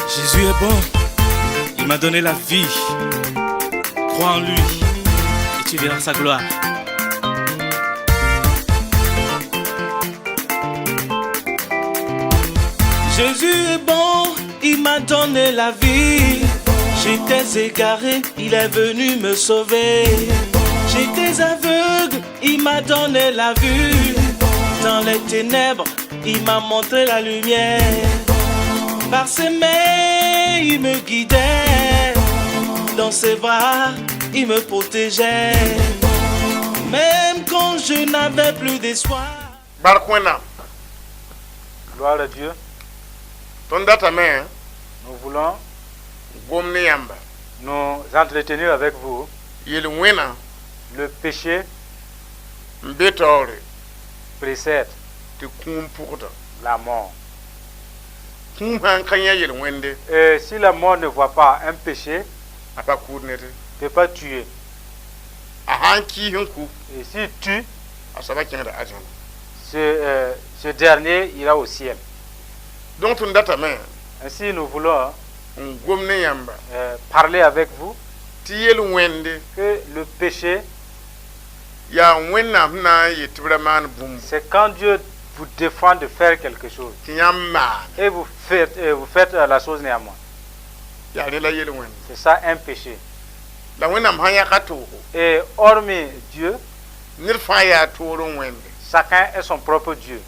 Jésus est bon, il m'a donné la vie. Crois en lui et tu verras sa gloire. Jésus est bon, il m'a donné la vie. J'étais égaré, il est venu me sauver. J'étais aveugle, il m'a donné la vue. Dans les ténèbres, il m'a montré la lumière. Par ses mains, il me guidait. Dans ses bras, il me protégeait. Même quand je n'avais plus d'espoir. Barkwena, Gloire à Dieu. ton data main, Nous voulons gomne yamba. nous entretenir avec vous. Yel wena, Le péché mbetore, précède te kum pourta. la mort. Kum han kanya yel wende, Et si la mort ne voit pas un péché, apa kournete. ne peut pas tuer. A han ki hinku, Et s'il tue, asaba kinga ajan. ce dernier ira au ciel. Donc ton data main, Ainsi, nous voulons gomne yamba. parler avec vous Ti yel wende, que le péché, ya wena na yetibra man bum. c'est quand Dieu vous défend de faire quelque chose. Ti yamba, Et vous faites la chose néanmoins. ya ne la yel wende. C'est ça un péché. La wena mhanya kato. Et hormis Dieu, Nirfa ya toro wende. chacun est son propre Dieu.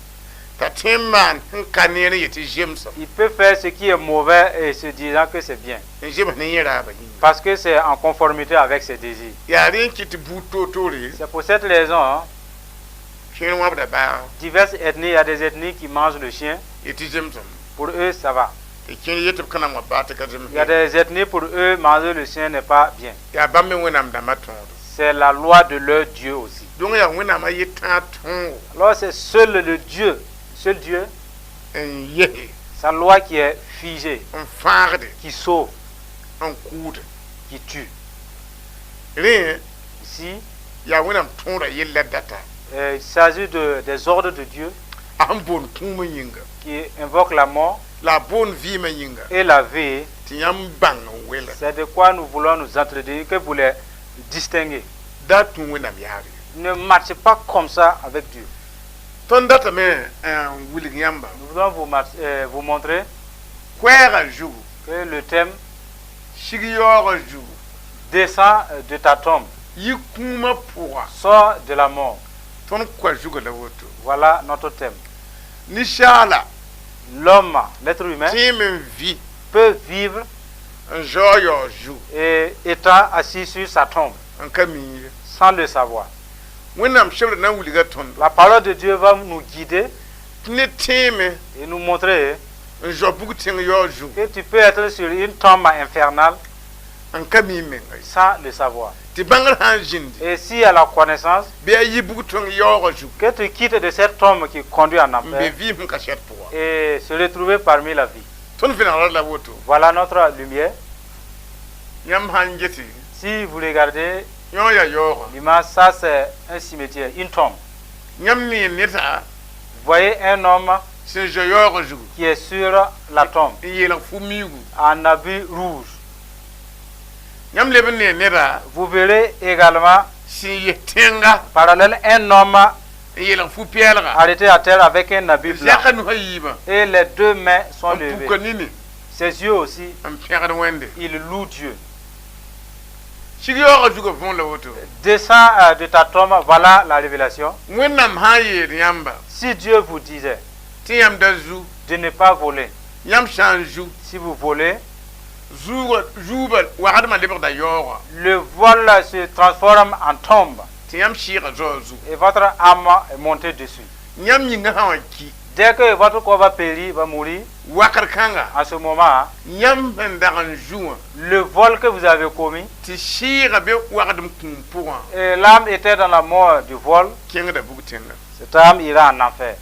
Ta timman kanere yeti jemsa. Il peut faire ce qui est mauvais et se disant que c'est bien. Jema ne yera ba. Parce que c'est en conformité avec ses désirs. Ya rin kiti buto tori. C'est pour cette raison, Chen wa da ba. diverses ethnies, il y a des ethnies qui mangent le chien. Yeti jemsa. Pour eux, ça va. E ken yetib kana wa ba ta ka Il y a des ethnies, pour eux, manger le chien n'est pas bien. Ya ba me wenam da maton. C'est la loi de leur Dieu aussi. Donc ya wenam ma yetan ton Alors c'est seul le Dieu, seul Dieu, en ye sa loi qui est figée, en farde qui sauve, en kude. qui tue. Re Ici, ya wenam ton da yella data. il s'agit des ordres de Dieu Am bon kuma yinga. qui invoquent la mort La bonne vie ma yinga. et la vie. Ti yam bang wela. C'est de quoi nous voulons nous entretenir, que vous les distinguer. Da tun wenam yari. Ne marchez pas comme ça avec Dieu. Ton data me wilig yamba. Nous voulons vous montrer Kwera jugu. que le thème Shigiyoro jugu. descend de ta tombe, Yi kuma pourra. sort de la mort. Ton kwa jugu la woto. Voilà notre thème. Nishala. L'homme, l'être humain, Timen vie. peut vivre Un joyo jugu. et étant assis sur sa tombe, Un kami. sans le savoir. Wenam shebra na wuliga ton. La parole de Dieu va nous guider Ne teme. et nous montrer Un jobugu ting yo jugu. que tu peux être sur une tombe infernale Un kami men. sans le savoir. Ti bangal han jindi. Et si à la connaissance, Be yi bugu ton yo jugu. que tu quittes de cette tombe qui conduit en Be enfer vie mun ka shet pourra. et se retrouver parmi la vie. Ton fina la woto. Voilà notre lumière. Yam han jeti. Si vous regardez Yo ya yo. l'image, ça c'est un cimetière, une tombe. Yam ni neta. Vous voyez un homme C'est joyo jugu. qui est sur la tombe, Yela fumigu. en habit rouge. Yam leben ne nera. Vous verrez également, Si yetenga. parallèle, un homme Yela fu pielga. arrêté à terre avec un habit blanc. Zaka nu hayiba. Et les deux mains sont Am levées. pukanini. Ses yeux aussi, Am pielga wende. il loue Dieu. Shigiyoro jugu fon la woto. Descends de ta tombe, voilà la révélation. Wenam haye yamba. Si Dieu vous disait Ti yam da zu. de ne pas voler, Yam shan ju. si vous volez, Juba wahad ma libre da yoro. le vol se transforme en tombe Ti yam shira zo zu. et votre âme est montée dessus. Yam yinga hawa ki. Dès que votre corps va périr, va mourir, Wakar kanga. en ce moment, Yam bendagan juwa. le vol que vous avez commis, Ti shira be wakadum kumpura. et l'âme était dans la mort du vol, Kenga da bugu tenga. cette âme ira en enfer.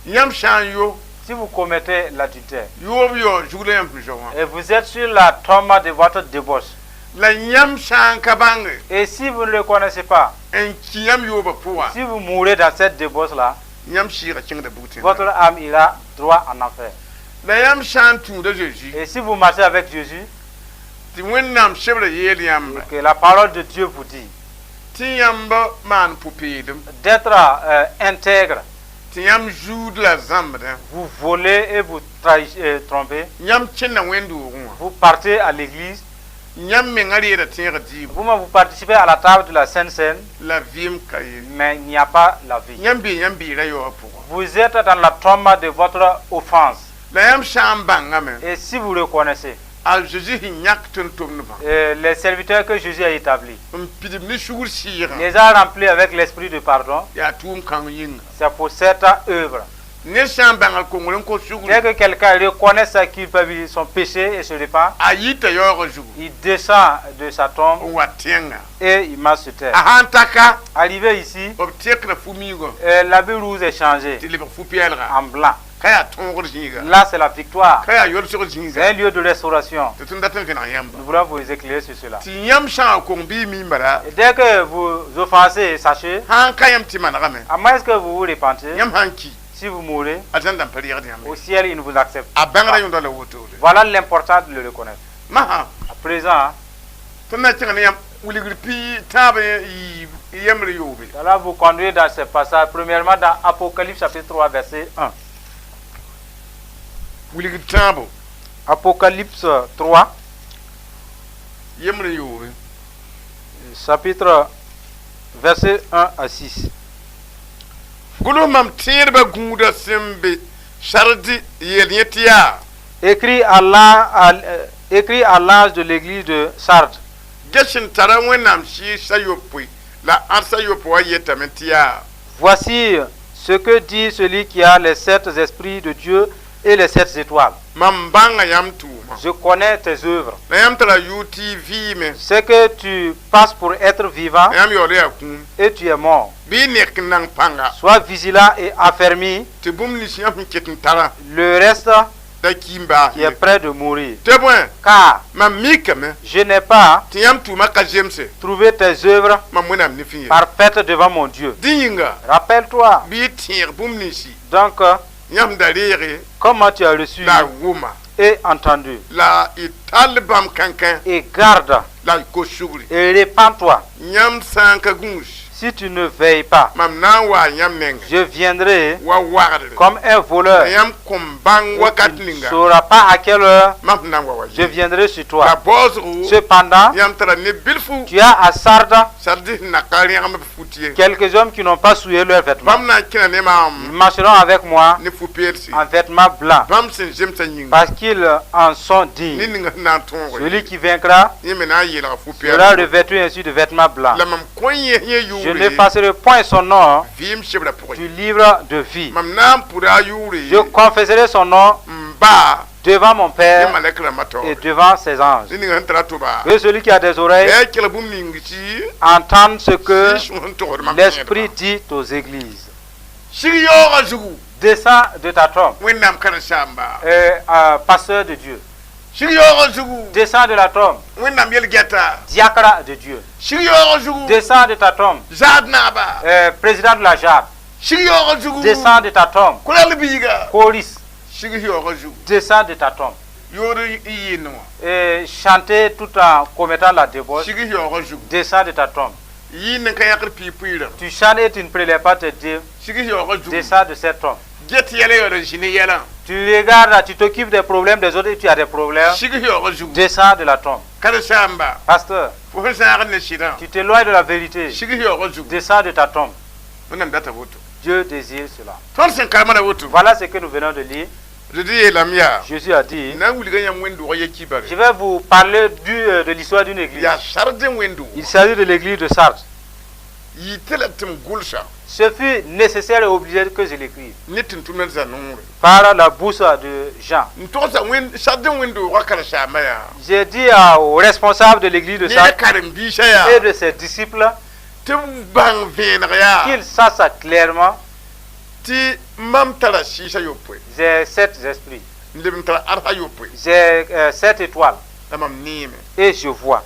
Yam shan yo. Si vous commettez l'adultère Yo jugule yam jawa. et vous êtes sur la tombe de votre débauche, La yam shan kabange. et si vous ne le connaissez pas, En ki yam yo ba puwa. si vous mourrez dans cette débauche-là, Yam shira kenga da bugu tenga. votre âme ira droit en enfer. la yam shan tu de Jésus Et si vous marchez avec Jésus, ti wennam shebre yel yam que la parole de Dieu vous dit ti yam ba man pupidum d'être intègre, ti yam jude la zambre vous volez et vous trompez, yam chenna wendu vous partez à l'église, yam me ngari da tire di vous participez à la table de la Sainte Seine, la vim kay mais il n'y a pas la vie. yam bi ra yo pour Vous êtes dans la tombe de votre offense. la yam sham bangame Et si vous reconnaissez, al Jésus nyak ton tomne ba les serviteurs que Jésus a établis, pidim ni shugur sira les a remplis avec l'esprit de pardon, ya tum kan yin c'est pour cette œuvre. ne sham bangal ko ngolen ko shugur Dès que quelqu'un reconnaît sa culpabilité, son péché et se répand, ayita yo jugu il descend de sa tombe wa tenga et il marche sur terre. ahantaka Arrivé ici, obtek na fumigo l'habit rouge est changé ti le fu pielga en blanc. kaya tongor jinga Là, c'est la victoire. kaya yor sur C'est jinga un lieu de restauration. te tun daten fina yamba Nous voulons vous éclairer sur cela. ti yam sha ko bi mimbara Et dès que vous offensez, sachez, han kayam ti managame à moins que vous vous repentez, yam hanki si vous mourrez, atanda pariya yam au ciel, il ne vous accepte a bangara pas. yondo la woto Voilà l'importance de le reconnaître. maha À présent, to na tinga yam uligri pi tabe yamre yobe cela vous conduit dans ce passage. Premièrement, dans Apocalypse chapitre 3, verset 1. uligri tabo Apocalypse 3, yamre yobe chapitre verset 1 à 6. gulo mam tirba guda sembe shardi yelyetia Écrit à l'ange de l'église de Sardes. geshin tara wenam shi sayopui la arsayopo yetamentia Voici ce que dit celui qui a les 7 esprits de Dieu et les 7 étoiles. mambanga yam tuma Je connais tes œuvres. na yam tara UTV me Ce que tu passes pour être vivant yam yore akum et tu es mort. bi nek nang panga Sois vigilant et affermi. te bum ni siam ketin tara Le reste da kimba qui est prêt de mourir. te bon Car mam mikame je n'ai pas ti yam tuma ka jemse trouvé tes œuvres mam wenam ni fiye parfaites devant mon Dieu. dinga Rappelle-toi. bi tir bum ni si Donc, yam darire comment tu as reçu la wuma et entendu. la italbam kankan Et garde la ko shugri et répands-toi. yam sanka gunsh Si tu ne veilles pas, mam na wa yam nenga je viendrai wa wagre comme un voleur. yam kombang wakat Tu ne ninga sauras pas à quelle heure mam na wa je viendrai sur toi. la bozru Cependant, yam tara ne bilfu tu as à Sardes sardi na kari yam futie quelques hommes qui n'ont pas souillé leurs vêtements. bam na kina ne Ils mam marcheront avec moi ne fu persi en vêtements blancs bam sen jemta nyinga parce qu'ils en sont ni dignes. ninga na tongo Celui qui vaincra yeme na yela fu sera persi revêtu ainsi de vêtements blancs. la mam konye ye Je yuri n'effacerai point son nom vim shebra pour du livre de vie. mam na pura yuri Je confesserai son nom mba devant mon ye Père malekra mato et devant ses anges. ni ninga tara toba Que celui qui a des oreilles e kila bum ningi entende ce que si shon to ma l'Esprit dit aux églises. shiri yo gazugu Descends de ta tombe, wennam kana shamba pasteur de Dieu. shiri yo gazugu Descends de la tombe, wennam yel gata diacre de Dieu. shiri yo gazugu Descends de ta tombe, zad na ba président de la JAB. shiri yo gazugu Descends de ta tombe, kulal biga choriste. shiri yo gazugu Descends de ta tombe. yori yino Et chantez tout en commettant la débauche. shiri yo gazugu Descends de ta tombe. yin ka yakr pipira Tu chantes et tu ne prélèves pas tes dieux. shiri yo gazugu Descends de cette tombe. get yele yo jini yela Tu regardes, tu t'occupes des problèmes des autres et tu as des problèmes. shiri yo gazugu Descends de la tombe. kada shamba Pasteur, fo sa ne shira tu t'éloignes de la vérité. shiri yo gazugu Descends de ta tombe. wennam data woto Dieu désire cela. ton sen kalmana woto Voilà ce que nous venons de lire. je dis lamia Jésus a dit, na wuliga yam wendu ye kibare je vais vous parler de l'histoire d'une église. ya sharden wendu Il s'agit de l'église de Sardes. yitelatum gulsha Ce fut nécessaire et obligé que je l'écrive nitin tumen za nungre par la bouche de Jean. ntosa wen sharden wendu wakara shama ya J'ai dit aux responsables de l'église de ne Sardes karim bisha ya et de ses disciples tum bang venra ya qu'ils sachent clairement, ti mam tara shisha yopwe j'ai 7 esprits, ndem tara arha yopwe j'ai 7 étoiles amam nime et je vois.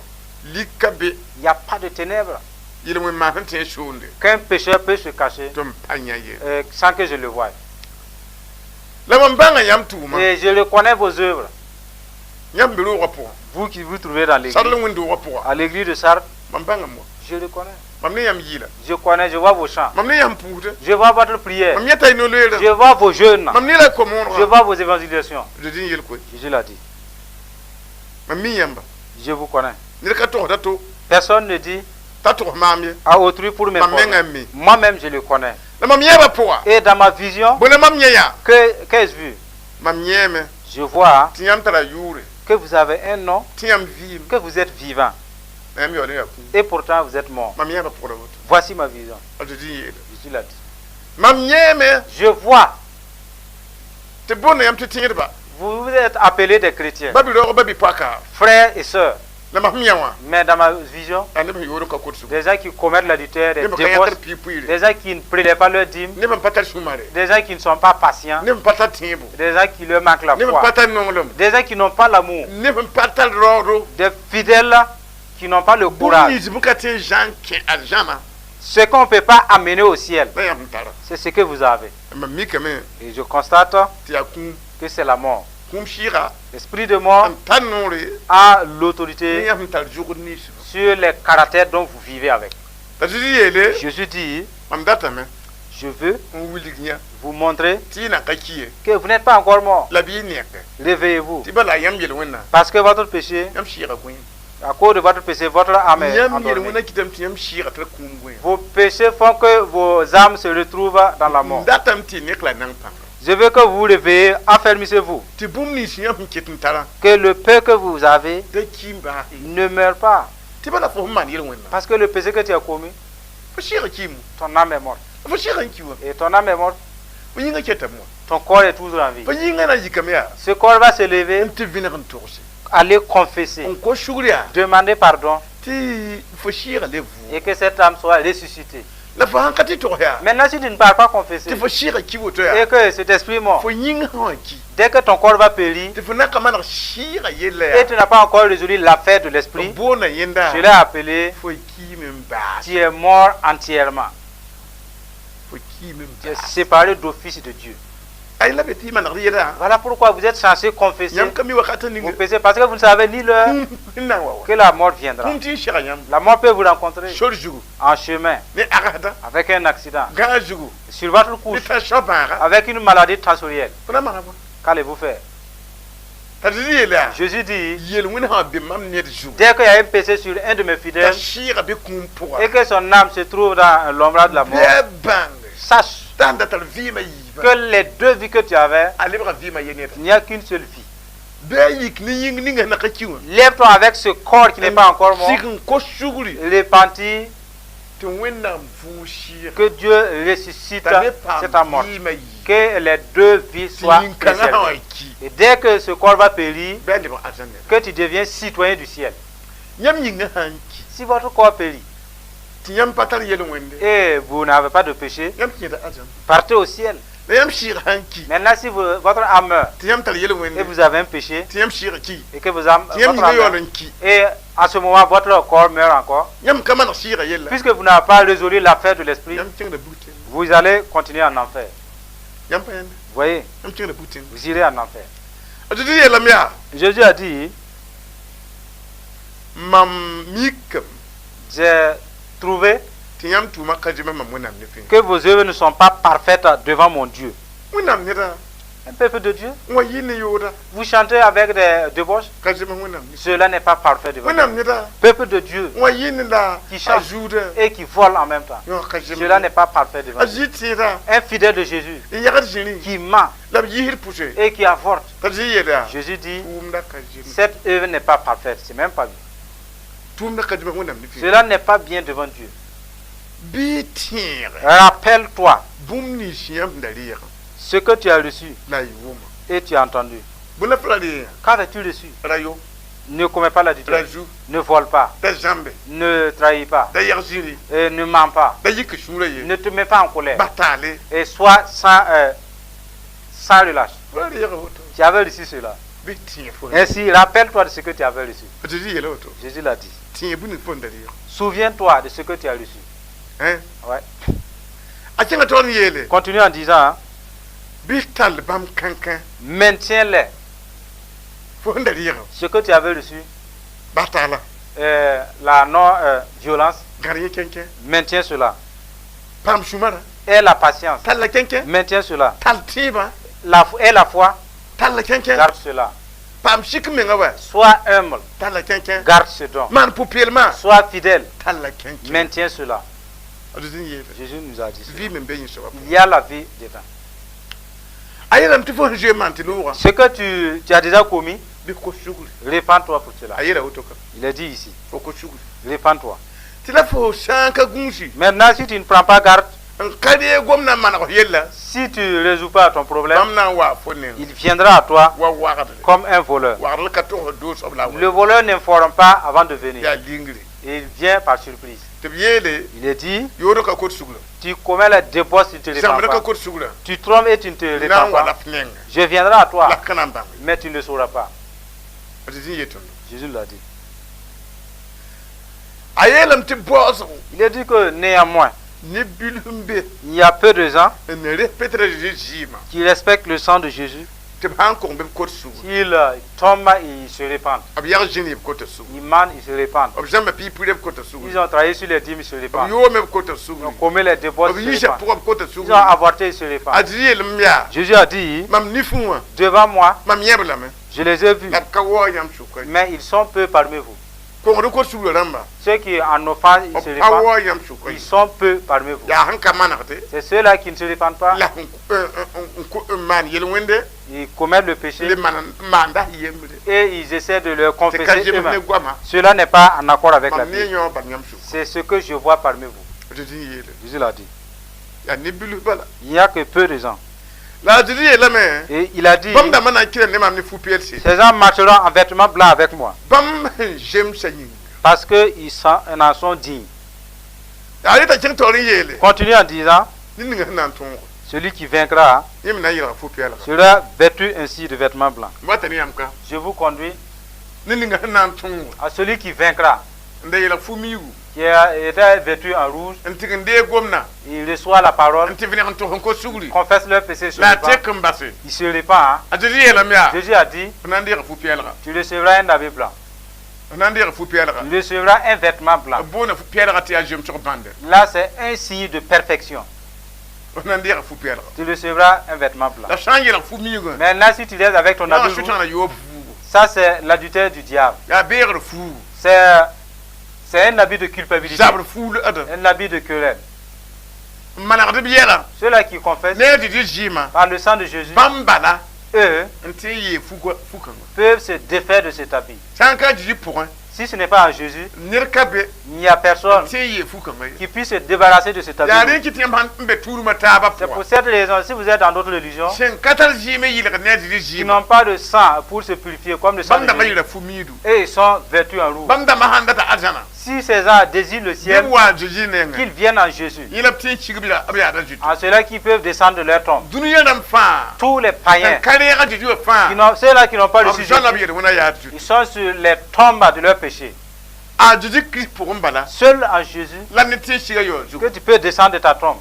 likabe Il n'y a pas de ténèbres. yele mwe ma hante shonde Qu'un pécheur peut se cacher tum panya ye sans que je le voie. la mambanga yam tuma Et je reconnais vos œuvres. yam biru wapo Vous qui vous trouvez dans l'église. sarle windu wapo À l'église de Sardes, mambanga mo je reconnais. mamne yam yila Je connais, je vois vos chants. mamne yam puude Je vois votre prière. mamne tay no lera Je vois vos jeûnes. mamne la komon Je vois vos évangélisations. je dis yel ko Jésus l'a dit. mamne yamba Je vous connais. ni ka to dato Personne ne dit tato mamie à autrui pour mes mamne paroles. ngami Moi-même, je le connais. la mamne yaba poa Et dans ma vision, bona mamne ya qu'ai-je vu? mamne yeme Je vois tiam tara yure que vous avez un nom, tiam vim que vous êtes vivant. mamne yole ya ku Et pourtant, vous êtes mort. mamne yaba poa woto Voici ma vision. je dis yel Jésus l'a dit. mamne yeme Je vois. te bona yam te tingirba Vous êtes appelés des chrétiens, babi ro babi paka frères et sœurs. la mamne yawa Mais dans ma vision, ande me yoro ka kotsu des gens qui commettent l'adultère, des ne me divorces, kayatar pipuire des gens qui ne prélèvent pas leur dîme, ne me patar sumare des gens qui ne sont pas patients, ne me patar timbo des gens qui leur manquent la ne me foi, patar nongolom des gens qui n'ont pas l'amour, ne me patar roro des fidèles qui n'ont pas le buni courage. zibukate janke aljama Ce qu'on ne peut pas amener au ciel, na yam tara c'est ce que vous avez. ma mika me Et je constate ti akun que c'est la mort. kum shira L'esprit de mort am tanore a ni l'autorité yam tar jugur ni su sur les caractères dont vous vivez avec. ta di yele Jésus dit, am data me je veux on wilignya vous montrer ti na kakiye que vous n'êtes pas encore mort. la bi neke Réveillez-vous. ti bala yam yel wona Parce que votre péché, yam shira kuin à cause de votre péché, votre âme est yam yel endormie. wona kitam ti yam shira tar kum gwen Vos péchés font que vos âmes se retrouvent dans la mort. datam ti nekla nang pam Je veux que vous vous réveillez, affermissez-vous. ti bum ni si yam kitin tara Que le peu que vous avez de kimba ne meure pas. ti bala fo man yel wona Parce que le péché que tu as commis, fo shira kimu ton âme est morte. fo shira kiwa Et ton âme est morte, fo yinga keta mo ton corps est toujours en vie. fo yinga na yikamya Ce corps va se lever, ti vinagan torse aller confesser, on ko shugriya demander pardon ti fo shira le vu et que cette âme soit ressuscitée. la fa hankati to ya Maintenant, si tu ne parles pas confesser ti fo shira kiwo to et ya que cet esprit mort, fo yinga hanki dès que ton corps va périr ti fo nakama shira yele et tu n'as pas encore résolu l'affaire de l'esprit, bona yenda je l'ai appelé, fo kimem ba tu es mort entièrement. fo kimem Tu es séparé d'office de Dieu. ay la beti man riyada Voilà pourquoi vous êtes censé confesser yam kami wakata vos ninga péchés, parce que vous ne savez ni l'heure na wawa que la mort viendra. kum ti shira yam La mort peut vous rencontrer shor jugu en chemin ne agada avec un accident, ga jugu sur votre ni couche, ta shobara avec une maladie transférienne. fona ma ba Qu'allez-vous faire? ta di yela Jésus dit, yel wona ha be mam ne jugu dès qu'il y a un péché sur un de mes ta fidèles shira be kum pour et que son âme se trouve dans l'ombre de la mort, bang sache tanda tal vima yiba que les deux vies que tu avais, alibra vima yeneta il n'y a qu'une seule vie. bayik ni ying ninga na kakiwa Lève-toi avec ce corps qui n'est pas encore mort, sikin ko shuguri repentis, to wenna fu shira que Dieu ressuscite ta ne cette pa mort, vima yi que les deux vies soient yin kana préservées. hawaki Et dès que ce corps va périr, ben de azanne que tu deviens citoyen du ciel. yam yinga hanki Si votre corps périt ti yam patar yel wende et vous n'avez pas de péché, yam ki da azan partez au ciel. da yam shira hanki Maintenant, si votre âme meurt ti yam tar yel et wende vous avez un péché ti yam shira ki et que votre âme ti yam meurt, yinga yolon ki et à ce moment votre corps meurt encore, yam kama na shira yella puisque vous n'avez pas résolu l'affaire de l'esprit, yam tinga da butin vous allez continuer en enfer. yam pa yanda Vous voyez, yam tinga da butin vous irez en enfer. adu di yela mia Jésus a dit, mam mikam j'ai trouvé ti yam tuma kajima mam wonam ne fin que vos œuvres ne sont pas parfaites devant mon Dieu. wonam ne da Un peuple de Dieu, wa yini yoda vous chantez avec des débauches, kajima wonam ne cela n'est pas parfait devant wonam Dieu. ne da Peuple de Dieu wa yini da qui chante ajuda et qui vole en même temps, yo kajima cela n'est pas parfait devant Dieu. ajiti da Un fidèle de Jésus yagar jini qui ment la yihir pousse et qui avorte, kaji yeda Jésus dit, tumda kajima cette œuvre n'est pas parfaite, c'est même pas bien. tumda kajima wonam ne fin Cela n'est pas bien devant Dieu. bitir Rappelle-toi bumni shiyam dariya ce que tu as reçu la yuma et tu as entendu. buna flari Qu'avais-tu reçu? rayo Ne commets pas l'adultère, raju ne vole pas, da jambe ne trahis pas, da yarjiri et ne mens pas, da yik shura ye ne te mets pas en colère batale et sois sans relâche. flari yaga hoto Tu avais reçu cela. bitir fo Ainsi, rappelle-toi de ce que tu avais reçu. ajiji yela hoto Jésus l'a dit. tiye buni fon dariya Souviens-toi de ce que tu as reçu. hein Ouais. achenga ton yele Continue en disant, hein, Bistal bam kankan. Maintiens-les. Faut dire. Ce que tu avais reçu, Batala. la non-violence, Gariye kenken. maintiens cela. Pam shumara. Et la patience, Tal la kenken. maintiens cela. Tal tiba. Et la foi, Tal la kenken. garde cela. Pam shik menga wa. Sois humble, Tal la kenken. garde ce don. Man poupelma. Sois fidèle, Tal la kenken. maintiens cela. Aduzin yele. Jésus nous a dit cela. Vi men beyin shawa. Il y a la vie dedans. Ayelam tifo je mantiloura. Ce que tu as déjà commis, Bi ko shugul. répands-toi pour cela. Ayela otoka. Il est dit ici, Faut ko shugul. répands-toi. Tila fo shanka gunshi. Maintenant, si tu ne prends pas garde, Kadiye gomna mana ko yella. si tu ne résous pas ton problème, Bamna wa fonen. il viendra à toi Wa wa comme un voleur. wa ka to do sobla wa. Le voleur n'informe pas avant de venir. Ya lingri. Il vient par surprise. Tebiyele Il est dit, yoro ka ko shugul. tu commets les débauches si tu ne Samra répands ka pas. ko shugul. Tu trompes et tu ne te Nan répands wala pas. fnenga. Je viendrai à toi, La kanamba. mais tu ne le sauras pas. Aduzin yeton. Jésus l'a dit. Ayelam ti bozo. Il est dit que néanmoins, Ni bilumbe. il y a peu de gens Ne répéterait jima. qui respectent le sang de Jésus. Te ban ko be ko shugul. Ils tombent, ils se répandent. Ab yar jini ko to shugul. Ils mentent, ils se répandent. Ob jamais pi pure ko to shugul. Ils ont travaillé sur les dîmes, ils se Ob répandent. yo me ko to Ils ont shugul. commis les débauches, Ob ils se yisha répandent. pour ko to Ils shugul. ont avorté, ils se répandent. Adriel mya. Jésus a dit, Mam nifuwa. devant moi, Mam yebla me. je les ai vus, La kawo yam shukay. mais ils sont peu parmi vous. Ko ko shugul ramba. Ceux qui en offense, ils Ob se répandent, kawo yam shukay. ils sont peu parmi vous. Ya hanka manakte. C'est ceux-là qui ne se répandent pas, La ko man yel wende. ils commettent le péché Le man manda yemre. et ils essaient de le Te confesser kajem ne eux-mêmes. gwama. Cela n'est pas en accord avec la Mam ne Bible. yo ban yam shukay. C'est ce que je vois parmi vous. Aduzin yele. Jésus l'a dit. Ya ne bilu bala. Il n'y a que peu de gens. La adriel la me. Et il a dit, Bam da mana kire ne mam ni fu PLC. ces gens marcheront en vêtements blancs avec moi, Bam jem sanyi. parce qu'ils en sont dignes. Ari ta kin tori yele. Continue en disant, Ni nga nan ton. celui qui vaincra Yem na yira fu PLC. sera vêtu ainsi de vêtements blancs. Wata ni am ka. Je vous conduis Ni nga nan ton. à celui qui vaincra, Nda yira fu miwu. qui a été vêtu en rouge. Nti ngende gomna. Il reçoit la parole, Nti vini kan ko suguri. confesse leur péché sur La le te banc. kambase. Il se répand. Hein. Adri yela mia. Jésus a dit, Nan dira fu PLC. tu recevras un habit blanc. Nan dira fu PLC. Tu recevras un vêtement blanc. Bona fu PLC ti a jem sur bande. Là, c'est un signe de perfection. Nan dira fu PLC. Tu recevras un vêtement blanc. La change la fu miwu. Maintenant, si tu laisses avec ton Na habit su rouge, tana yo fu. ça c'est l'adultère du diable. Ya beer fu. C'est un habit de culpabilité, Zabre fu le ada. un habit de querelle. Mana de biela. Ceux-là qui confessent Ne di jima. par le sang de Jésus, Bam bala. eux, Nti ye fu kan. peuvent se défaire de cet habit. Sanka di pour. Si ce n'est pas en Jésus, Nirkabe. il n'y a personne Nti ye fu kan. qui puisse se débarrasser de cet habit. Yare ki ti man mbe turu mataba C'est pour. pour cette raison, si vous êtes dans d'autres religions Sen katal jime yile ne di qui jima. n'ont pas de sang pour se purifier comme le sang Bam de da Jésus, bayira fu midu. et ils sont vêtus en rouge. Bam da mahanda ta ajana. Si ces gens désirent le ciel, Yewa juji ne. qu'ils viennent en Jésus. Yile pti chigibila abya da jutu. En ceux-là qui peuvent descendre de leur tombe. Dunia nam fa. Tous les païens, Kare ga juju fa. ceux-là qui n'ont pas reçu Abjana Jésus, biye wona ya jutu. ils sont sur les tombes de leurs péchés. A juju Christ pour mbala. Seul en Jésus La ne ti chiga yo juju. que tu peux descendre de ta tombe.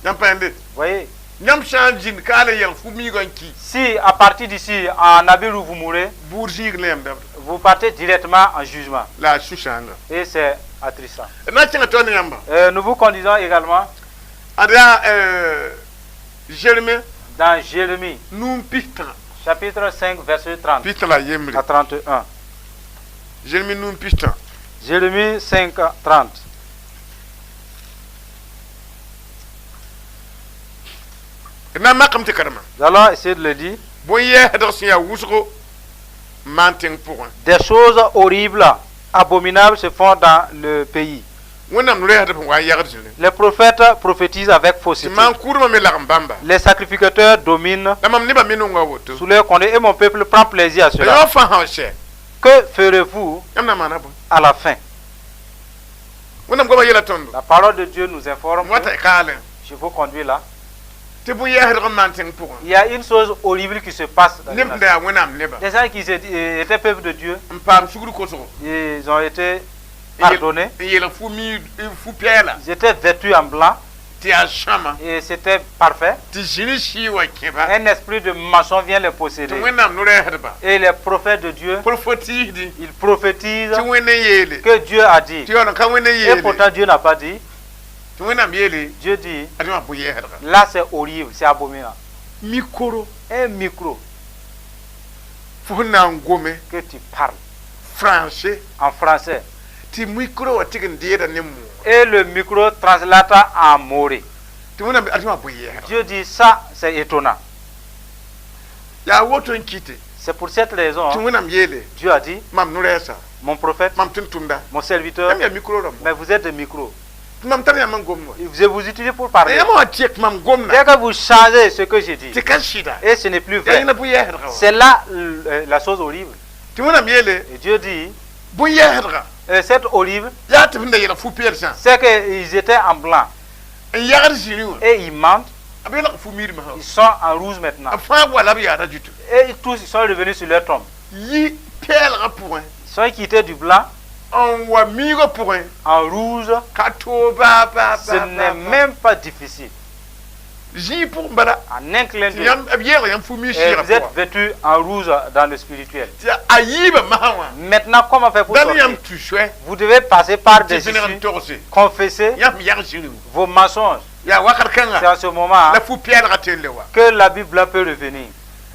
Yam pande. Voyez, Nyam shanjin kale yel fu mi gonki. si à partir d'ici, en Abiru, vous mourrez, Bourjig lem da. vous partez directement en jugement. La shushanga. Et c'est attristant. Na tinga to ne yamba. Nous vous conduisons également Ada Jérémie dans Jérémie, nous pitan. chapitre 5, verset 30 Pitan la yemri. à 31. Jérémie nous pitan. Jérémie 5, 30. Na makam te karama. Nous allons essayer de le dire. Boye hadarsin ya wusgo manting pour. Des choses horribles, abominables se font dans le pays. Wonam le hadar wa yagarjile. Les prophètes prophétisent avec Si fausseté. man kurma me la mbamba. Les sacrificateurs dominent Damam niba minu nga woto. sous leur condé et mon peuple prend plaisir à Yo cela. fa haushe. Que ferez-vous Yamna mana bo. à la fin? Wonam go ba yela tondo. La parole de Dieu nous informe. Wata Que, kale. je vous conduis là. Te boye hadar manting pour. Il y a une chose horrible qui se passe dans les nations. Nimda wonam neba. Des gens qui étaient peuple de Dieu, Mpam suguru ko so. ils ont été pardonnés. Yela fu mi fu piela. Ils étaient vêtus en blanc. ti a shama et c'était parfait. ti jini shi wa keba Un esprit de mensonge vient les posséder. ti wẽnnaam no rɛɛsdba Et les prophètes de Dieu, porfotiisdi ils prophétisent ti wẽnd n yeele que Dieu a dit. ti yaool ka wẽnd n Et yeele pourtant Dieu n'a pas dit. ti wẽnnaam yeele Dieu dit, a tɩ maa bõe yɛɛsdga là c'est horrible, c'est abominable. mikoro Un micro fo sẽn na n gome que tu parles français en français. tɩ mikro wa tɩg n deeda ne moore Et le micro translate en moré. tɩ wẽnnaam a tɩ maa bõe yɛɛsdga Dieu dit ça, c'est étonnant. yaa woto n kɩte C'est pour cette tɩ raison, wẽnnaam yeele Dieu a dit, mam no-rɛɛsa mon prophète, mam tɩ n tʋmda mon serviteur, yãmb yaa mikro rãmb mais vous êtes des micros. tɩ mam tar yãmb n gom wa Je vous utilise pour parler. yãmb wa tɩk mam gomna Dès que vous changez ce que j'ai dit, tɩ ka sɩda et ce n'est plus yaa vrai, yẽna bõe-yɛɛsdga wa c'est là la chose horrible. tɩ wẽnnaam yeele Et Dieu dit, bõe-yɛɛsdga cette horrible, yaa tɩ f n da yɛlg fu-pɛɛl sã c'est qu'ils étaient en blanc n yagd zĩri wã et ils mentent, a b yelg fu-miidmã ils sont en rouge maintenant. a fãa wa la b yaada jutu Et tous ils sont revenus sur leur tombe. yi pɛɛlgã pʋgẽ Ils sont quittés du blanc n wa miigã pʋgẽ en rouge. ka toog baa Ce n'est même pas difficile. zĩig pʋgẽ bala En un clin tɩ d'œil. yãmb b yeelg yãmb fu-miig Et sɩɩgã vous êtes pʋgã vêtus en rouge dans le spirituel. tɩ a yiibã masã wã Maintenant, comment faire pour dal sortir? yãmb tu soɛ Vous devez passer par tɩ des vẽneg n issues, togse confesser yãmb yag zĩri vos mensonges. yaa wakat C'est kãngã en ce moment la fu-pɛɛlgã tɩ n le wa que la Bible peut revenir.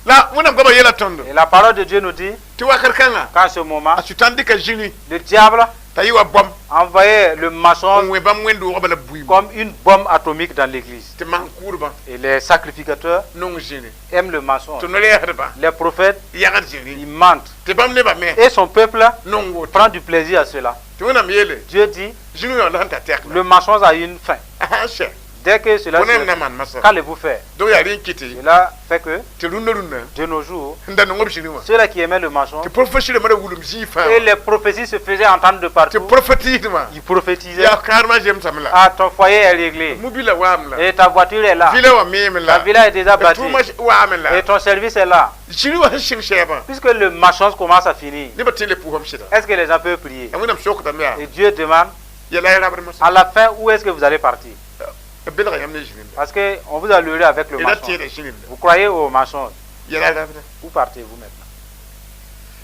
la wẽnnaam goabã yeela tõndo Et la parole de Dieu nous dit tɩ wakat kãngã qu'en ce moment, a sʋtãn dɩka zĩri le diable t'a yi wa bɔm a envoyé le n mensonge wẽ bãmb wẽnd-doogã bala buiime comme une bombe atomique dans l'église. tɩ maan-kʋʋdbã Et les sacrificateurs nong zĩri aiment le mensonge. tɩ no-rɛɛsdbã Les prophètes, yagd zĩri ils mentent. tɩ bãmb nebã me Et son peuple nong woto prend du plaisir à cela. tɩ wẽnnaam yeele Dieu dit, zĩri wã la sẽn t'a tɛkla le mensonge a une fin. a sã n sɛ Dès que cela bõe na se... maan masã Qu'allez-vous faire? donc yaa rẽ n kɩte Cela fait que, tɩ rũndã de nos jours, n da nong b zĩri wã ceux-là qui aimaient le mensonge, tɩ profesɩrmã da wulum zĩig fãa et les prophéties se faisaient entendre de tɩ partout, profetiisdmã ils prophétisaient, yaa kãadmã zemsame la ah, ton foyer est réglé, mobila waame la et ta voiture est là, vila wã meeme ta la villa est déjà bâtie, tʋʋmã waame la et ton service est là. zĩri wã sẽn sɩng sɛɛbã Puisque le mensonge commence à finir, nebã tɩ le pʋʋsem sɩda est-ce que les gens peuvent prier? a wẽnnaam sokdame yaa Et Dieu demande, yɛla y rabd masã à la fin, où est-ce que vous allez partir? b belga yãmb ne zĩrinda Parce qu'on vous a leurré avec le yɛla mensonge. tẽeda zĩrinda Vous croyez au mensonge. yɛla y rabda Où partez-vous maintenant?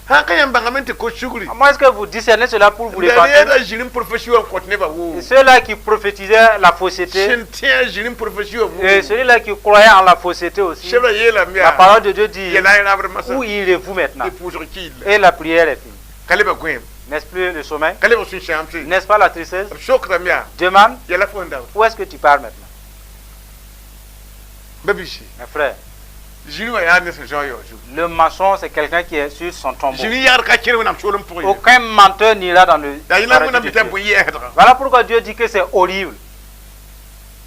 sãn ka yãmb bãngame tɩ ko-sugri Comment est-ce que vous discernez cela pour vous la répartir? reeda zĩrim profesi wã n kõt nebã woo Et ceux-là qui prophétisaient la fausseté, sẽn tẽ zĩrim profesi wã et celui-là qui croyait en la fausseté aussi, sebra yeelame la yaa parole de Dieu dit, yɛla y rabd masã où irez-vous maintenant? y pʋʋsg kiil Et la prière est finie. ka lebã goeem N'est-ce plus le sommeil? ka lebg sũ-sãam tɩ N'est-ce pas la tristesse? b sokdame yaa Demande, yɛla fo n da où est-ce que tu pars maintenant? babisi Mes frères, zĩri wã yaa ne sẽn zão yaoo zugu le mensonge, c'est quelqu'un qui est sur son tombeau. zĩri yagd ka kẽr wẽnnaam soolem pʋgẽ ye Aucun menteur n'ira dans le yaa yẽla wẽnnaam paradis bɩ de t'a Dieu. bõe-yɛɛsdga Voilà pourquoi Dieu dit que c'est horrible.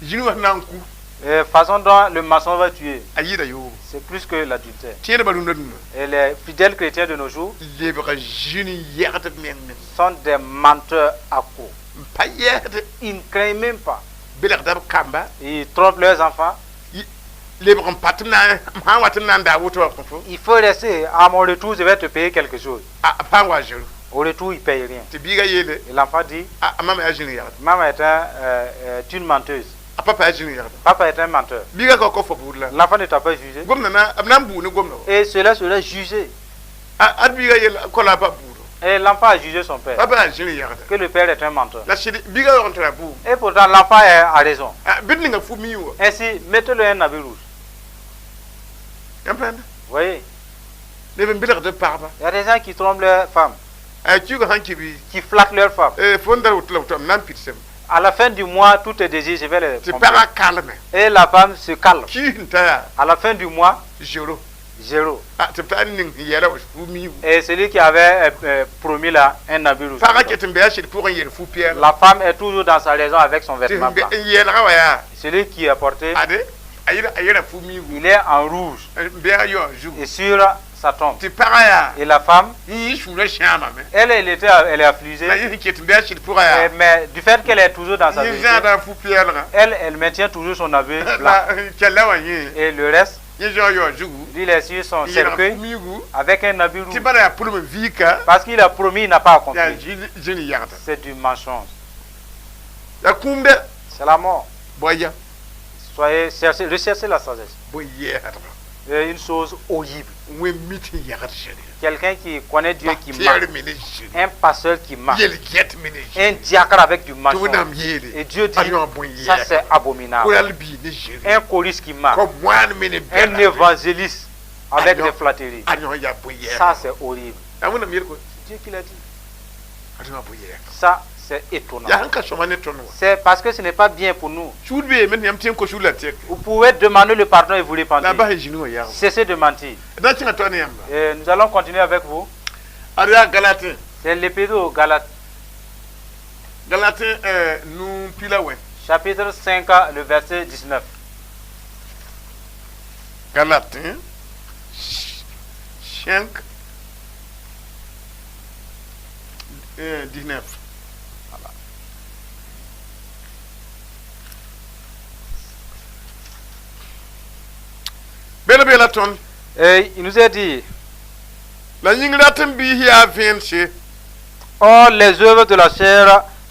zĩri wã sẽn na n ku La façon dont le mensonge va tuer, a yɩɩda yoo c'est plus que l'adultère. tẽedbã rũndã rũndã Et les fidèles chrétiens de nos jours lebga zĩri yɛgd meng meng sont des menteurs accros. n pa yɛsd Ils ne craignent même pas. belgda b kamba Ils trompent leurs enfants. lebg n pa tɩ m sã n wa tɩ m na n daa woto wã kõ Il faut rester. À mon retour, je vais te payer quelque chose. a pa n wa zero Au retour, il ne paye rien. tɩ biiga yeele Et l'enfant dit, a mam yaa zĩri yagd maman est une menteuse. a papa yaa zĩri yagd Papa est un menteur. biiga ka ko fo buud la L'enfant ne t'a pas jugé. gomna b na n buu ne gomna wa Et cela serait jugé. ad biiga yeel kola pa buudo Et l'enfant a jugé son père. papa yaa zĩri yagda Que le père est un menteur. la sɩd biiga yaoog n tɩ ra buum Et pourtant, l'enfant a raison. bɩd ninga fu mii wa Ainsi, mettez-le un habit rouge. yãmb pãnda Vous voyez, leb n belgd b pagba il y a des gens qui trompent leurs femmes, a kiuga sãn kɩ bɩ qui flattent leurs femmes. fo n da woto la woto m na n pitsem À la fin du mois, tout est désir, je vais les tɩ tromper. pagã kalme Et la femme se calme. kiis n ta yaa À la fin du mois, zero zéro. tɩ b taa n ning n yɛla wa fu miibu Et celui qui avait promis là un habit rouge. pagã ket n be a sɩd pʋgẽ yel fu pɛɛla La femme est toujours dans sa raison avec son tɩ vêtement blanc. n yɛlga wa yaa Celui qui est porté, ade a yɛra fu miibu il est en rouge n be a yaoog zugu et sur sa tombe. tɩ pagã yaa Et la femme, yẽ sũurã sãamame elle est affligée. la yẽ sẽn ket n be a sɩd pʋgã yaa Mais du fait qu'elle est toujours dans sa yẽ vérité, zãada fu pɛɛlga elle maintient toujours son habit blanc. la kɛla wã yẽ Et le reste, yẽ zao yaoog zugu lui, il est sur son n yelg fu cercueil miigu avec un habit rouge. tɩ bala yaa pʋlm n viika Parce qu'il a promis, il n'a pas yaa accompli. zĩni yagda C'est du mensonge. yaa kũumda C'est la mort. boya Soyez, recherchez la sagesse. bo yɛɛra Une chose horrible. ŋwɛ miti yɛgr ʒiri Quelqu'un qui connaît Dieu qui tɛɛr ment. mine ʒiri Un pasteur qui ment. yel gɛt mine Un ʒiri diacre avec du tɩ mensonge. wẽnnaam yeele Et Dieu dit, a yõ bõe ça yɛɛra c'est abominable. koral bii ne ʒiri Un choriste qui ment. kɔ moaan mine Un bɛla évangéliste avec Agnon. des flatteries. a yõ ya bõe Ça yɛɛra c'est horrible. a wẽnnaam yel ko C'est Dieu qui l'a dit. a yõ bõe yɛɛra Ça c'est étonnant. yaa sẽn ka sõma ne tõnd wa C'est parce que ce n'est pas bien pour nous. suud bee me tɩ yãmb tɩ n ko suud la tɛk Vous pouvez demander le pardon et vous la repentir. bas zĩni wã yagem Cessez de mentir. da tɩ tõe ne yãmba Et nous allons continuer avec vous. ad yaa galatin C'est l'épître aux Galates, galatin nu pila wɛ chapitre 5, le verset 19. galatin 5 19 bela bela tõnd Et il nous est dit, la yĩngra tɩ n biis yaa vẽense or les œuvres de la chair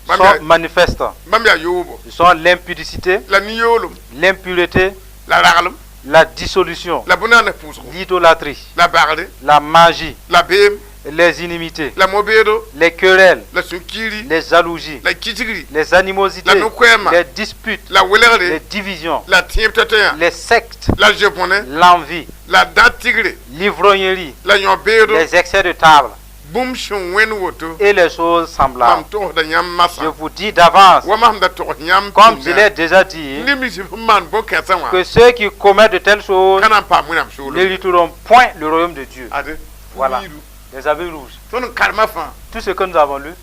Bam sont ya- manifestes. bãmb yaa yoobo Ce sont l'impudicité, la nin-yoolem l'impureté, la raglem la dissolution, la bõnaana pʋʋsgo l'idolâtrie, la bagre la magie, la beem les inimitiés, la mobeedo les querelles, la sũ-kiiri les jalousies, la kisgri les animosités, la no-koɛɛmã les disputes, la welgre les divisions, la tẽeb tã-tõyã les sectes, la zebõne l'envie, la dã-tigre l'ivrognerie, la yõ-beedo les excès de table bũmb sẽn wẽnd woto et les choses mam semblables. togsda yãmb Je masã vous dis d'avance, wa mam da togs yãmb comme je l'ai déjà dit, neb sẽn maan bõn-kãensã wã que ceux qui commettent de telles choses ka na n paam wẽnnaam soolem n'hériteront point le royaume de Dieu. ade Voilà. yiidu Les habits rouges. tõnd n karema fãa Tout ce que nous avons lu,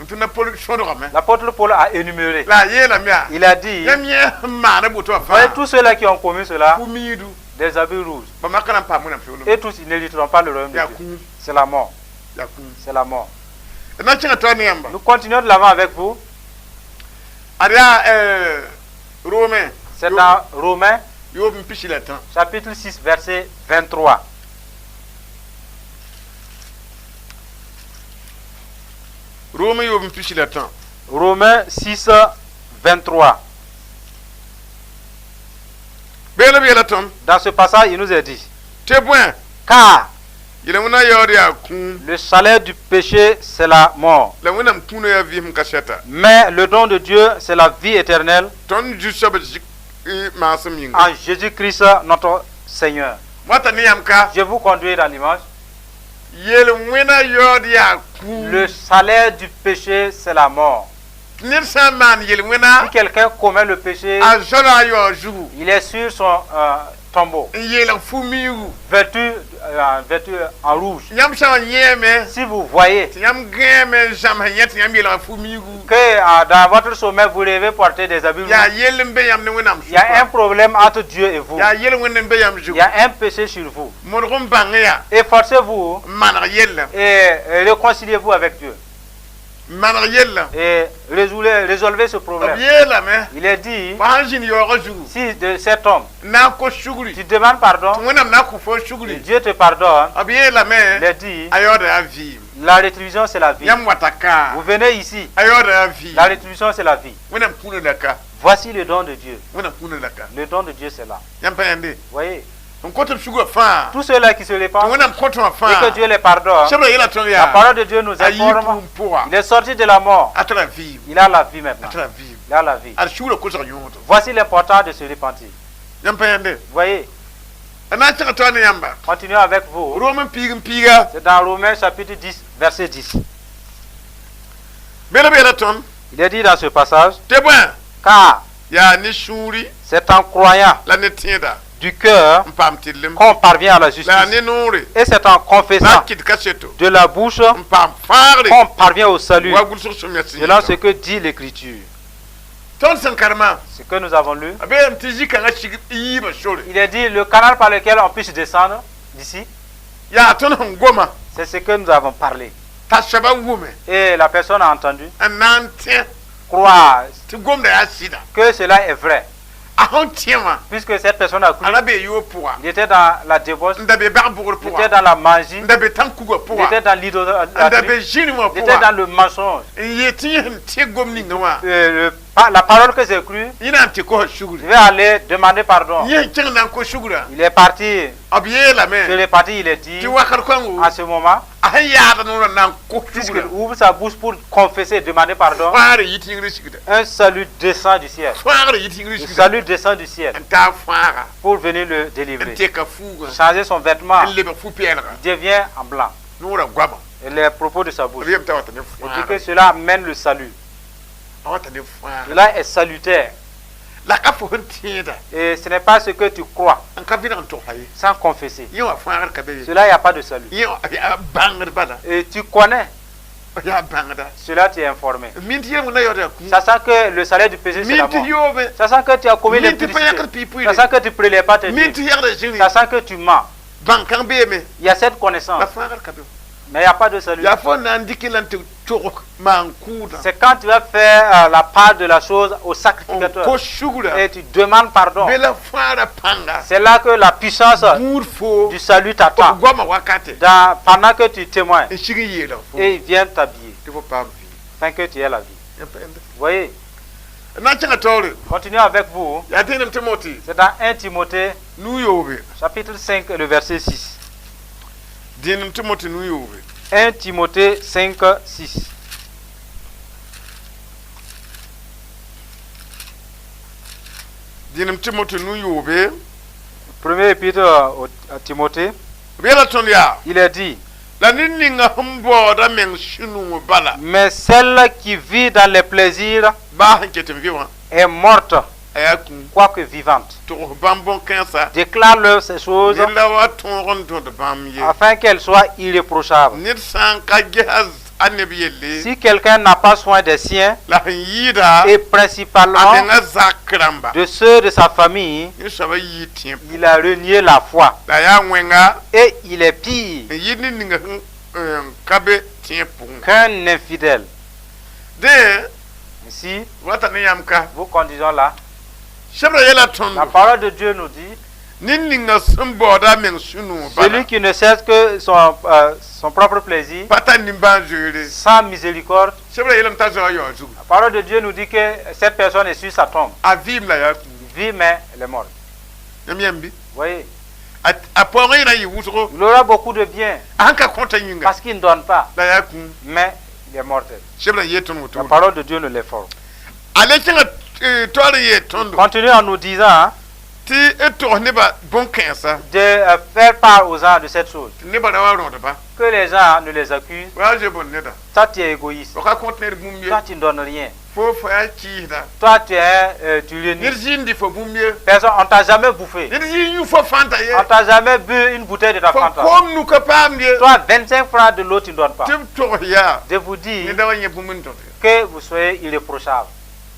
n tɩ na pol sõdgame l'apôtre Paul a énuméré. la a yeelame yaa Il a dit, yãmb yẽ sẽn maana boto wã voyez fãa tous ceux-là qui ont commis cela, fu miidu des habits rouges. bãmba ka na n paam wẽnnaam soolem Et tous, ils n'hériteront pas le royaume de yaa Dieu. kũum C'est la mort. yaa kũum C'est la mort. d na kẽngã toa ne yãmba Nous continuons de l'avant avec vous. ad yaa romain C'est dans Romains, yoob n pisi la tã chapitre 6, verset 23. romain yoob n pisi la tã Romains 6, 23. beelb yeela tõnd Dans ce passage, il nous est dit, tɩ bõe car yɩla wẽna yaood yaa kũum le salaire du péché, c'est la mort. la wẽnnaam kũunã yaa vɩɩsem ka sɛta Mais le don de Dieu, c'est la vie éternelle tõnd zu-soab maasem yĩnga en Jésus-Christ, notre Seigneur. wata ne yãmb ka Je vous conduis dans l'image. yel wẽna yaood yaa kũum Le salaire du péché, c'est la mort. ned sã n maan yel wẽna Si quelqu'un commet le péché, a zɔra a yaood zugu il est sur son tombeau, n yeelg fu miigu vêtu en rouge. yãmb sã n yẽeme Si vous voyez tɩ yãmb gãeeme n zãms yẽ tɩ yãmb yeelga fu miigu que dans votre sommeil, vous rêvez porter des habits yaa rouges, yell n be yãmb ne wẽnnaam il y a un problème entre Dieu et vous. yaa yel wẽnd n be yãmb Il zugu y a un péché sur vous. modg n bãng yaa Efforcez-vous n maneg yellã et réconciliez-vous avec Dieu. n maneg yellã Et résolvez ce b problème. yeelame Il est dit, fa sãn zĩnd yaoogã zugu si de cet homme, n na n kos sugri tu demandes pardon, tɩ wẽnnaam na n kõ fo et sugri Dieu te pardonne, b yeelame il est dit, a yaooda yaa vɩɩm la rétribution c'est la vie. yãmb wata kaa Vous venez ici, a yaooda yaa la vɩɩm rétribution c'est la vie. wẽnnaam kũuna la ka Voici le don de Dieu. wẽnnaam kũuna la ka Le don de Dieu c'est là. yãmb pa yãnde Voyez, n kõt b sugã fãa tous ceux-là qui se tɩ répandent wẽnnaam kõt wã et fãa que Dieu les pardonne, sebra yeela tõnd la yaa parole de Dieu nous a yɩ informe. pʋʋm pʋga Il est sorti de la mort. a tara vɩɩm Il a la vie maintenant. a tara vɩɩm Il a la vie. ad sugrã kosg yõodo Voici l'important de se repentir. yãmb pa yãnde Voyez, a na n tẽg toa ne yãmba continuons avec vous. rom n piig n piiga C'est dans Romains chapitre 10, verset 10. bela b yeela tõnd Il est dit dans ce passage, tɩ bõe car yaa ne sũuri c'est en croyant la ne tẽeda du cœur n paam tɩllem qu'on parvient à la la yaa justice. ne noore Et c'est en na confessant n kɩt ka seto de la bouche n paam fãagre qu'on parvient au salut. wa gʋlsg sõmya Selon ce sɩ que dit l'Écriture. tõnd sẽn karema Ce que nous avons lu. a beelame tɩ zĩ-kãngã sig yiibã sore Il est dit le canal par lequel on puisse descendre d'ici. yaa tõnd sẽn goma C'est ce que nous avons parlé. t'a soaba wʋme Et la personne a entendu. n na n tẽ Croire tɩ gomda yaa sɩda que cela est vrai. a sẽn tẽ wã Puisque cette personne a cru. a ra bee yoo pʋga Il était dans la débauche. n da be bag-bʋgr Il était pʋga dans la magie. n da be tãn-kugã Il était pʋga dans n da l'idolâtrie. be zĩrẽ wã Il était dans pʋga le mensonge. n yet tɩ yẽ sẽn tẽ gom ninga wã Le La parole que j'ai crue, ina anti ko je shuguri vais aller demander pardon. yen ceng nan ko shugura Il est parti. abiye la Il men est parti, il est dit. ti wakar kwangu À ce moment, a ya da no nan ko puisqu'il shugura ouvre sa bouche pour confesser, demander pardon, fare yiti ngri shigida un salut descend du ciel. fare yiti ngri Le shigida salut descend du ciel anta fara pour venir le délivrer. ante ka fuga Changer son vêtement, elle le fu pielra il devient en blanc. nura gwaba Et les propos de sa bouche. riem ta wata ne Il dit fara que cela amène le salut. wata ne fara Cela est salutaire. la ka fo huntieda Et ce n'est pas ce que tu crois an ka binan to haye sans confesser. yo fara ka be Cela, il n'y a pas de salut. yo bangar bada Et tu connais, ya bangada cela tu es informé. minti yemu na yoda ku Sachant que le salaire du péché, c'est la minti mort. yobe Sachant que tu as commis minti l'impudicité. payakar pipu Sachant que tu ne prélèves pas tes minti dîmes. yarda jini Sachant que tu mens. bankan be me Il y a cette connaissance. la fara ka be Mais il n'y a pas de salut. ya fo nan dikilante to mankuda C'est quand tu vas faire la part de la chose au on sacrificateur. ko shugura Et tu demandes pardon. bela fara panga C'est là que la puissance murfo du salut o t'attend. goma wakate Pendant que tu témoignes. e shigi yela fo Et il vient t'habiller. il faut pas Afin que tu aies la vie. ya pende Vous voyez, na canga tore continuons avec vous. ya tenem timoti C'est dans 1 Timothée, nu yobe chapitre 5, le verset 6. dinam timoti nu yobe 1 Timothée 5, 6. dinam timoti nu yobe Premier épître à Timothée, bela ton ya il est dit, la ninninga humbo da men shinu bala mais celle qui vit dans les plaisirs ba hanketem viwa est morte, ayaku quoique vivante. to bambon kansa Déclare-leur ces choses nila wa ton rondo de bamye afin qu'elles soient irréprochables. nit san ka gehaz annabi yelle Si quelqu'un n'a pas soin des siens, la yida et principalement amenga zakramba de ceux de sa famille, ni saba yitiem il a renié la foi. la ya ngwenga Et il est pire yini ninga kabe tiempu qu'un infidèle. de Ici, wata ne yamka vous conduisons là. shabra yela La tondo parole de Dieu nous dit, ninninga sumbo da men shinu bala celui qui ne cesse que son propre plaisir, pata nimba jure sans miséricorde. shabra yela mtazo ayozu La parole de Dieu nous dit que cette personne est sur sa tombe. avim la ya Il vit, mais elle est morte. yambi Vous voyez, a pore na yiwuso il aura beaucoup de biens anka konta yinga parce qu'il ne donne pas, la ya ku mais il est mortel. shabra yeton La wuto parole de Dieu nous l'informe. ale tinga tore ye tondo Continue en nous disant hein, ti eto ne ba bon kensa de faire part aux gens de cette chose. ne ba da wa ronda ba Que les gens ne les accusent. wa je bon ne da Toi, tu es égoïste. o ka contenir bumye Toi, tu ne donnes rien. fo fa ki da Toi, tu renies. nirjindi fo bumye Personne, on t'a jamais bouffé. nirji yu fo fanta ye On t'a jamais bu une bouteille de ta fo Fanta. kom nu ka pamye Toi, 25 francs de l'eau, tu ne donnes pas. tim to ya Je vous ni dis da wanye bumun to que vous soyez irréprochable.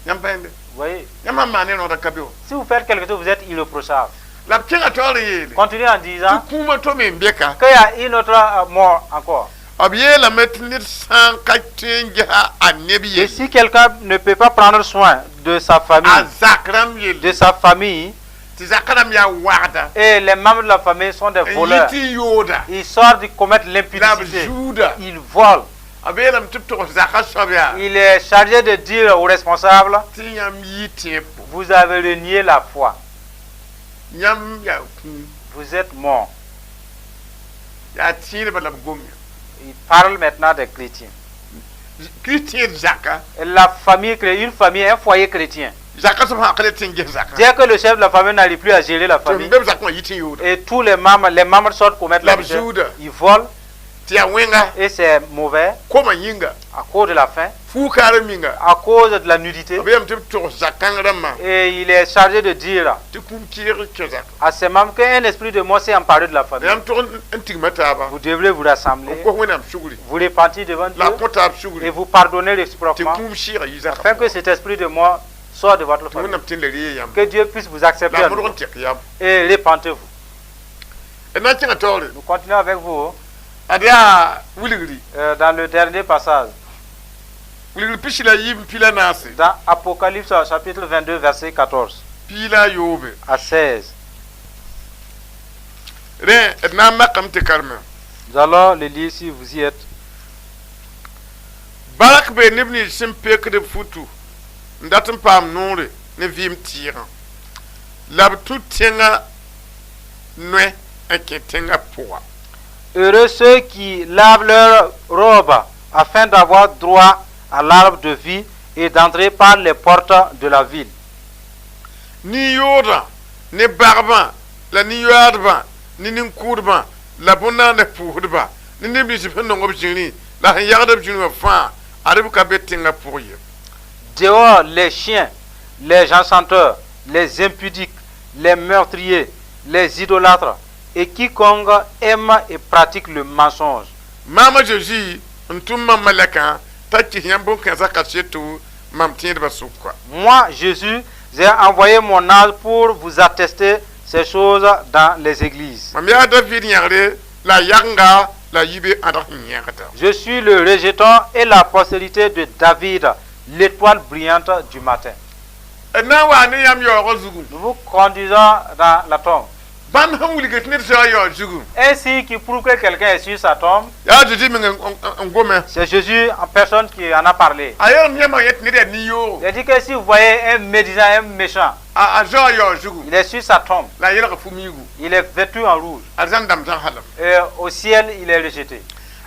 yam pende Vous voyez, yam ma ne no da kabio si vous faites quelque chose, vous êtes irréprochable. la tinga tore ye Continuez en ti disant kuma to me mbeka qu'il y a une autre mort encore. abiye la metnir san ka tinga annabi Et ye si quelqu'un ne peut pas prendre soin de sa famille, azakram ye de sa famille, ti zakaram ya wada et les membres de la famille sont des voleurs, yiti yoda ils sortent de commettre la l'impudicité, juda ils volent. abiye la mtip to zakha sabya Il est chargé de dire aux responsables, ti yam yitempo vous avez renié la foi, yam ya ku vous êtes mort. ya tire ba la gomi Il parle maintenant des chrétiens. Christian zaka Et la famille, une famille, un foyer chrétien. zaka so ha kale tinge zaka Dès que le chef de la famille n'arrive plus à gérer la to famille, mbem zakon yiti yoda et tous les membres sortent commettre La la juda. ils volent, ti ya wenga et c'est mauvais koma yinga à cause de la faim, fu kare minga à cause de la nudité. abiye mtip to zakangramma Et il est chargé de dire ti kum kire ke zaka à ses membres qu'un esprit de mort s'est emparé de la famille. yam to ntigmata ba Vous devrez vous rassembler, ko wenam shuguri vous repentir devant Dieu la kota et shuguri vous pardonner ti réciproquement kum shira yizaka afin que cet esprit de mort sorte de votre to famille. wenam tin le yam Que Dieu puisse vous accepter à la nouveau. mo tek yam Et repentez-vous. e na tinga tore Nous continuons avec vous adia wuligri dans le dernier passage, wuligri pishila yim pila nasi dans Apocalypse chapitre 22, verset 14 pila yobe à 16. re na makam te karma Nous allons le lire si vous y êtes. barak be nibni sim pekre futu dat n paam noore ne vɩɩm tɩɩgã la b tũ tẽngã noɛ n kẽ tẽngã pʋga. Heureux ceux qui lavent leur robe afin d'avoir droit à l'arbre de vie et d'entrer par les portes de la ville. Nin-yoodã ne bagbã la nin-yoaadbã ne nin-kʋʋdbã la bõn-naandã pʋʋsdbã ne neb nins sẽn nong b zĩrĩ la sẽn yagd b zĩrĩ wã fãa ad-b ka be tẽngã pʋg ye. Dehors les chiens, les enchanteurs, les impudiques, les meurtriers, les idolâtres et quiconque aime et pratique le mensonge. Maama Jésus n tʋm mam malɛkã t'a kɩs yãmb bõn-kãensã ka seto mam tẽedbã sʋka. Moi, Jésus, j'ai envoyé mon ange pour vous attester ces choses dans les églises. Mam yaa David yãgre la yagenga la yibe adg sẽn yẽgda. Je suis le rejeton et la postérité de David, l'étoile brillante du matin. D na n waa ne yãmb yaoogã zugu. Nous vous conduisons dans la tombe. Bãmb sẽn wilg tɩ ned soa yaoog zugu. Ainsi qui prouve que quelqu'un est sur sa tombe, yaa Jésus meng n gome. c'est Jésus en personne qui en a parlé. A yelm yãmbã yet ned yaa nin-yoogo. Il a dit que si vous voyez un médisant, un méchant, A zoa yaoog zugu il est sur sa tombe, la a yelga fu-miigu. il est vêtu en rouge, A zãn dãmb zãn halem. et au ciel, il est rejeté.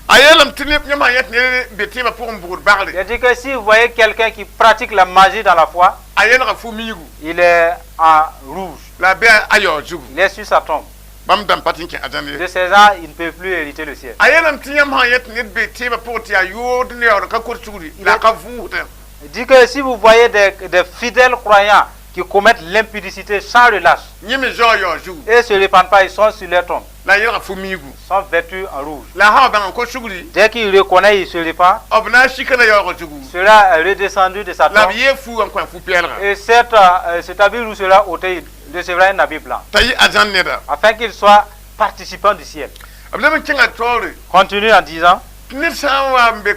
A yelm tɩ yãmbã yet ned be tẽebã pʋgẽ n bʋʋd bagre. Il a dit que si vous voyez quelqu'un qui pratique la magie dans la foi, A yelga fu-miigu il est en rouge, la a be a yaoog zugu. il est sur sa tombe. Bãmb dãmb pa tɩ n kẽ a zãn ye. De ces gens, il ne peut plus hériter le ciel. A yelm tɩ yãmb sã n yet ned be tẽebã pʋgẽ tɩ yaa yood ne yaood n ka kot sugri la a ka vʋʋsdẽ. Il dit que si vous voyez des fidèles croyants qui commettent l'impudicité sans relâche Yẽ me zoa yaoog zugu et ne se répandent pas, ils sont sur leur tombe, la a yelga fu-miigu. sont vêtus en rouge. La sã wa bãng n kot sugri Dès qu'il reconnaît, il se répand, b na n sikna yaoogã zugu sera redescendu de sa la b tombe yee fu n kõ fu-pɛɛlgã et cet habit rouge sera ôté, il recevra un habit blanc, t'a yɩ a zãn neda. afin qu'il soit participant du ciel. B leb n kẽngã taoore Continue en disant, ned sã n wa n be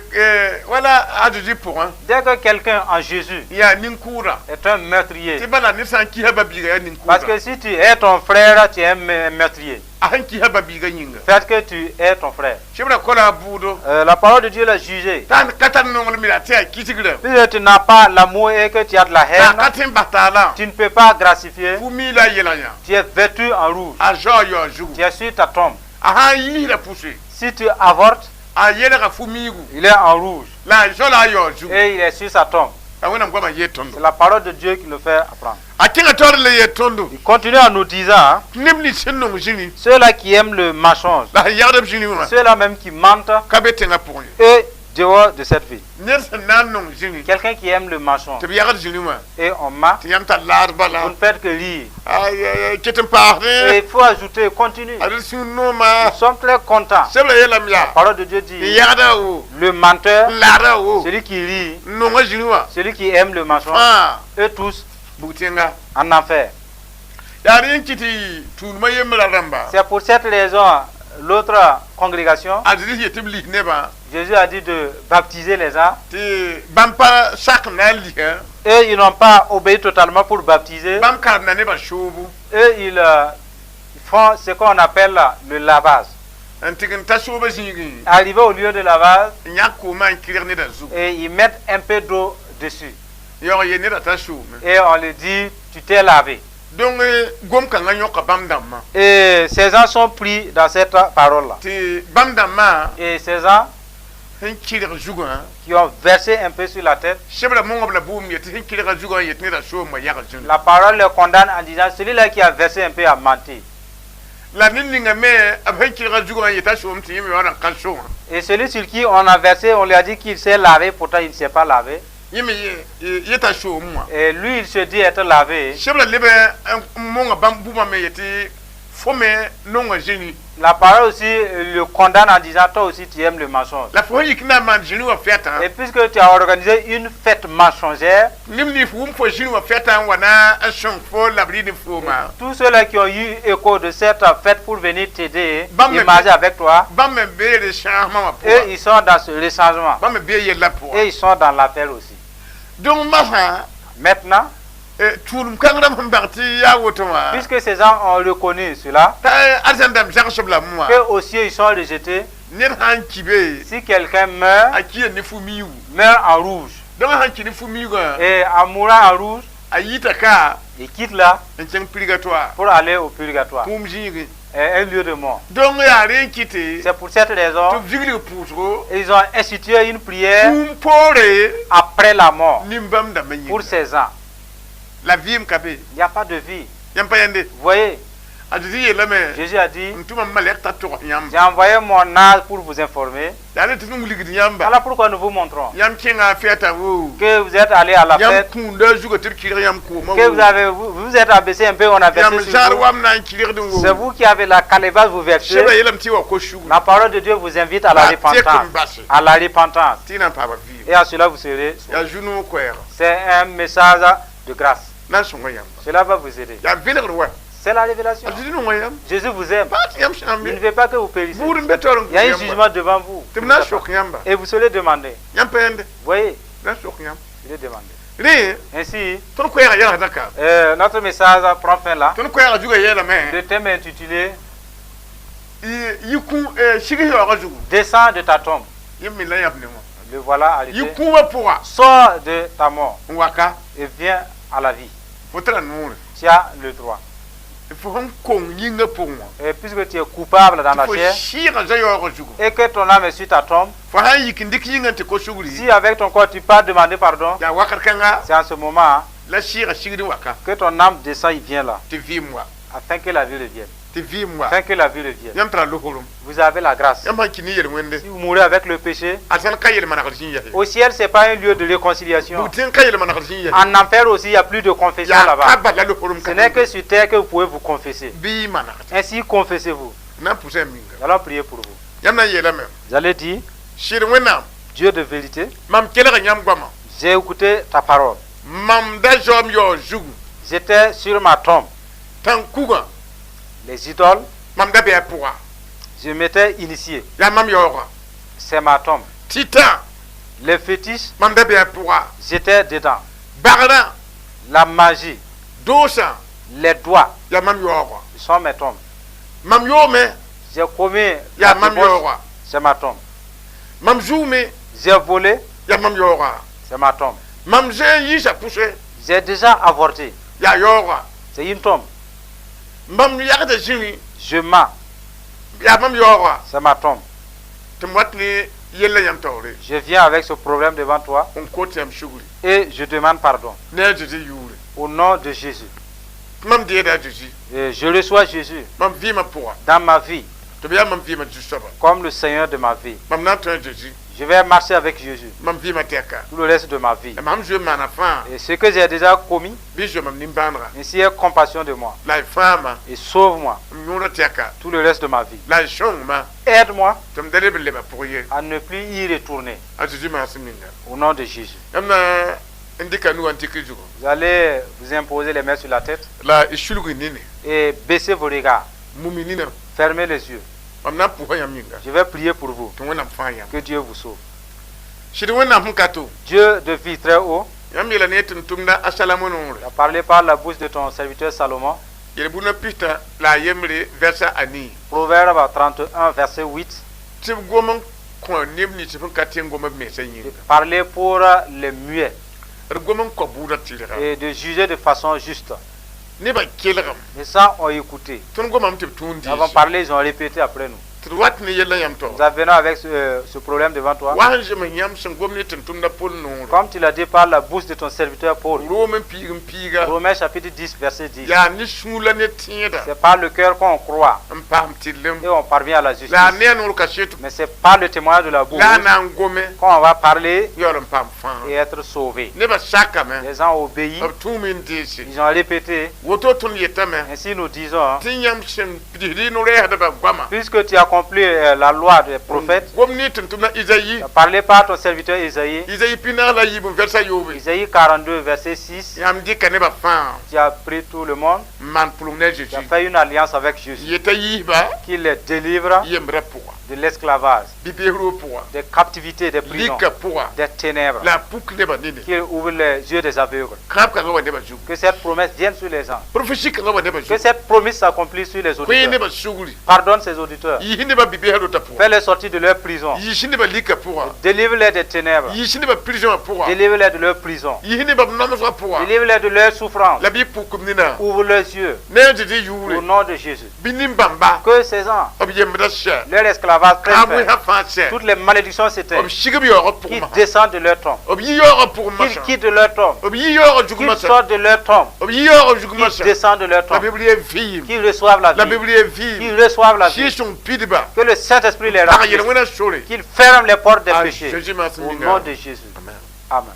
wala a Jésus pʋgẽ dès que quelqu'un en Jésus yaa nin-kʋʋda est un meurtrier, tɩ bala ned sã n kisa ba-biiga yaa parce que nin-kʋʋda si tu es ton frère, tu es un meurtrier. a sẽn kisa ba-biiga yĩnga Faites que tu es ton frère. sebra kola a buudo La parole de Dieu l'a jugé. t'a ka tar nonglem yaa tɩ yaa kisgrã Puisque tu n'as pas l'amour et que tu as de la la a haine, ka tõe n bas taalã tu ne peux pas gracifier. fu-mii la a yɛlg yã Tu es vêtu en rouge. a zoa yaoog zugu Tu es sur ta tombe. a sã n yiisda pʋse Si tu avortes, a yelga fu-miigu il est en rouge la a zola a yaoog zugu et il est sur sa tombe. a wẽnnaam goamã yee tõndo C'est la parole de Dieu qui le fait apprendre. a kẽngã taoor la yee tõndo Il continue en nous disant, hein, neb nins sẽn nong zĩri ceux-là qui aiment le mensonge, la sẽn yagd b zĩri wã ceux-là même qui mentent, ka be tẽngã pʋgẽ eux, dehors de cette vie. ned sẽn na n nong zĩri Quelqu'un qui aime le mensonge tɩ b yagd zĩri wã et on ment, tɩ yãmb tar laad vous bala ne faites que rire. ket n Et paasdẽ il faut ajouter, continue. ad sũur nooma Nous sommes très contents. sebla yeelame La yaa parole de Dieu tɩ dit, yagda wo le menteur, n laada wo celui qui rit, n nonga zĩri wã celui qui aime le mensonge, fãa eux tous bug tẽnga en enfer. yaa rẽ n kɩ tɩ tũudmã yembra rãmba C'est pour cette raison, l'autre congrégation, a zɩs yetɩ b lis nebã Jésus a dit de baptiser les gens. tɩ bãmb pa sak n na n lisã Eux, ils n'ont pas obéi totalement pour baptiser. bãmb karemda nebã soobu Eux, ils font ce qu'on appelle le lavage. n tɩg n ta sooba zĩigẽ Arrivé au lieu de lavage, n yãk koomã n kɩrg neda zugu et ils mettent un peu d'eau dessus. yaoog ye neda t'a soome Et on lui dit, tu t'es lavé. donc gom-kãngã yõka bãmb dãmbã Et ces gens sont pris dans cette parole-là. tɩ bãmb dãmbã Et ces gens sẽn kɩrg zugã qui ont versé un peu sur la tête, sebra mongb la buum yetɩ sẽn kɩrga zugã n yet neda soomã yag zũni la parole les condamne en disant, celui-là qui a versé un peu a menti. la ned ninga me b sẽn kɩrga zugã n yeta soom tɩ yẽ me wã ka soã Et celui sur qui on a versé, on lui a dit qu'il s'est lavé, pourtant il ne s'est pas lavé. yẽ me yeta soom wã Et lui, il se dit être lavé. sebra leb n monga bãmb bũmã me yetɩ fo me nonga zĩri La parole aussi le condamne en disant, toi aussi tu aimes le mensonge. la fo sẽn yik na n maan zĩri wã fɛtã Et puisque tu as organisé une fête mensongère, neb nins wʋm fo zĩri wã fɛtã n wa na n sõng fo la b rɩd n foomã tous ceux-là qui ont eu écho de cette fête pour venir t'aider Bam, et mais- manger avec toi, bãmb me beere changement wã eux, pʋga ils sont dans ce rechangement. bãmb me bee yella pʋga Et ils sont dans l'appel aussi. donc masã Maintenant, tũudum kãng rãmb sẽn bãng tɩ yaa woto wã puisque ces gens ont reconnu cela, t'a arzãn dãmb zagsb la wã que aussi ils sont rejetés, ned sã n kibe si quelqu'un meurt, a kia ne fu-miigu meurt en rouge, donc han kini fumiga et en mourant en rouge, ayita ka il quitte là en tiang purgatoire pour aller au purgatoire, kum jingi un lieu de mort. donc ya rien quitté C'est pour cette to raison vigli poutro ils ont institué une prière kum pore après la mort nimbam da manyi pour ces ans. la vie mkabe Il n'y a pas de vie. yam payande Vous voyez, adidi yelame Jésus a dit, ntuma malek ta to yam j'ai envoyé mon âge pour vous informer. dale tinu nguligi yamba Voilà pourquoi nous vous montrons yam kinga fiata wo que vous êtes allé à la yam fête, kunda jugo tir yam ko ma que vous vous êtes abaissé un peu, on a yam versé sur jar vous. wam nan kilir dum wo C'est vous qui avez la calebasse, vous sheba versez. yelam ti wa ko shugu La parole de Dieu vous invite à la repentance. À la repentance. tina pa ba vie Et à cela vous serez sauvés. ya junu ko era C'est un message de grâce. nan songo yam Cela va vous aider. ya veler wa C'est la révélation. adidi no yam Jésus vous aime. ba yam Il shambe ne veut pas que vous périssiez. buru betor Il y a un jugement devant vous. timna shok yamba Et vous serez demandé. yam pende Vous voyez, nan shok yam il est demandé. ri Ainsi, ton ko era ya daka notre message prend fin là. ton ko era jugo yela me Le thème est intitulé yiku shigi yo ga jugo Descends de ta tombe. yim la yam ne mo Le voilà arrêté. yiku wa pour Sors de ta mort waka et viens à la vie. fotra nour Tu as le droit. il faut qu'on kong yinga pour moi Et puisque tu es coupable dans la faut chair shira za yo ga jugo et que ton âme est sur ta tombe, fa ha yikin dik yinga te ko shuguri si avec ton corps tu peux demander pardon, ya wakar kanga c'est en ce moment la shira shigri waka que ton âme descend, il vient là, te vi moi afin que la vie revienne. te vi moi Afin que la vie revienne. yam tra lo holum Vous avez la grâce. yam ha kini yer wende Si vous mourrez avec le péché, asan kayel mana khalsin yahi au ciel, ce n'est pas un lieu de réconciliation. butin kayel mana khalsin yahi En enfer aussi, il n'y a plus de confession ya là-bas. kaba la lo holum Ce n'est que sur terre que vous pouvez vous confesser. bi mana Ainsi, confessez-vous. na pousse minga Nous allons prier pour vous. yam na yela même Vous allez dire, shir wena Dieu de vérité, mam kele ga nyam gwama j'ai écouté ta parole. mam da jom yo jugu J'étais sur ma tombe. tan kuga Les idoles, mam da be pour je m'étais initié. ya mam yo ga C'est ma tombe. titan Les fétiches, mam da be pour j'étais dedans. bagara La magie, dosa les doigts, ya mam yo ga ce sont mes tombes. mam yo me J'ai commis ya la mam débauche, yo ga c'est ma tombe. mam joume J'ai volé, ya mam yo ga c'est ma tombe. mam je yi sa pousse J'ai déjà avorté, ya yo ga c'est une tombe. mam ya da jini Je mens, ya mam yo ga c'est ma tombe. tumwatni yella yam tawre Je viens avec ce problème devant toi on kote yam shuguri et je demande pardon. ne je yure Au nom de Jésus. mam de da juji Et je reçois Jésus mam vi ma pour dans ma vie to biya mam vi ma jusaba comme le Seigneur de ma vie. mam na to juji Je vais marcher avec Jésus mam vi ma teka tout le reste de ma vie. mam je mana fa Et ce que j'ai déjà commis, bi je mam nimbandra ainsi aie compassion de moi la fama et sauve-moi nyura teka tout le reste de ma vie. la shong ma Aide-moi tum dele bele ba pour ye à ne plus y retourner a juji ma siminga au nom de Jésus. amna indika nu antiki jugo Vous allez vous imposer les mains sur la tête la ishulugu nini et baisser vos regards. muminina Fermez les yeux. mam na pour yam minga Je vais prier pour vous. to wona fa yam Que Dieu vous sauve. shiri wona hunkato Dieu de vie très haut, yam yela ne tumna assalamu tu nure as parlé par la bouche de ton serviteur Salomon. yele buna pista la yemre versa ani Proverbe 31, verset 8. tib gomon ko nebni tib katen gomon me sanyi De parler pour les muets gomon ko buda tilera et de juger de façon juste. ne ba kelgam Les gens ont écouté. ton gomam tib tundi Nous avons parlé, ils ont répété après nous. wat ne yella yam to Nous venons avec ce problème devant toi. wa je me yam sen gomni tumna pol no Comme tu l'as dit par la bouche de ton serviteur Paul. romen pigum piga Romains chapitre 10, verset 10. ya ni sula ne tieda C'est par le cœur qu'on croit am pam tilem et on parvient à la justice. la ne no ka shetu Mais c'est par le témoignage de la bouche la na ngome qu'on va parler yoram pam fa et être sauvé. ne ba shaka me Les gens obéissent, ab tumin disi ils ont répété. woto tun yetame Ainsi nous disons, tinyam sen pidi no re da ba gwama puisque tu as accompli la loi des prophètes, gomni tumna izayi tu as parlé par ton serviteur Isaïe, izayi pina la yibu versa yobe Isaïe 42, verset 6, yam di kane ba fa tu as pris tout le monde, man pulum ne tu as jeji fait une alliance avec Jésus, yeta yiba qui les délivre yemra pour de l'esclavage, bibero pour des captivités, des prisons, lika pour des ténèbres, la pouk ne ba nini qui ouvre les yeux des aveugles. krap ka ne ba ju Que cette promesse vienne sur les gens, prophétie ka ne ba que ju cette promesse s'accomplisse sur les ko ne auditeurs. ba suguri Pardonne ces auditeurs. yi yi ne ba bibi halo ta pour Fais-les sortir de leur prison. yi shi ne ba lika pour Délivre-les des ténèbres. yi shi ne ba prison pour Délivre-les de leur prison. yi ne ba namso pour Délivre-les de leur souffrance. la bi pour kumnina Ouvre leurs yeux. ne de di Au yure nom de Jésus. binim bamba Que ces gens, obi yemda she leur esclavage prenne abu fin. ha fa she Toutes les malédictions s'éteignent. obi shigabi yo pour Qu'ils ma descendent de leur tombe. obi yo pour ma Qu'ils quittent leur tombe. obi yo juguma Qu'ils sortent de leur tombe. obi yo juguma Qu'ils descendent de leur la tombe. Bible est vie Qu'ils reçoivent la la vie. Bible est vie Qu'ils reçoivent la si vie. son pidba Que le Saint-Esprit les par yele remplisse. wona shore Qu'ils ferment les portes des Ah, péchés. Jésus m'a Au nom de Jésus. Amen. Amen.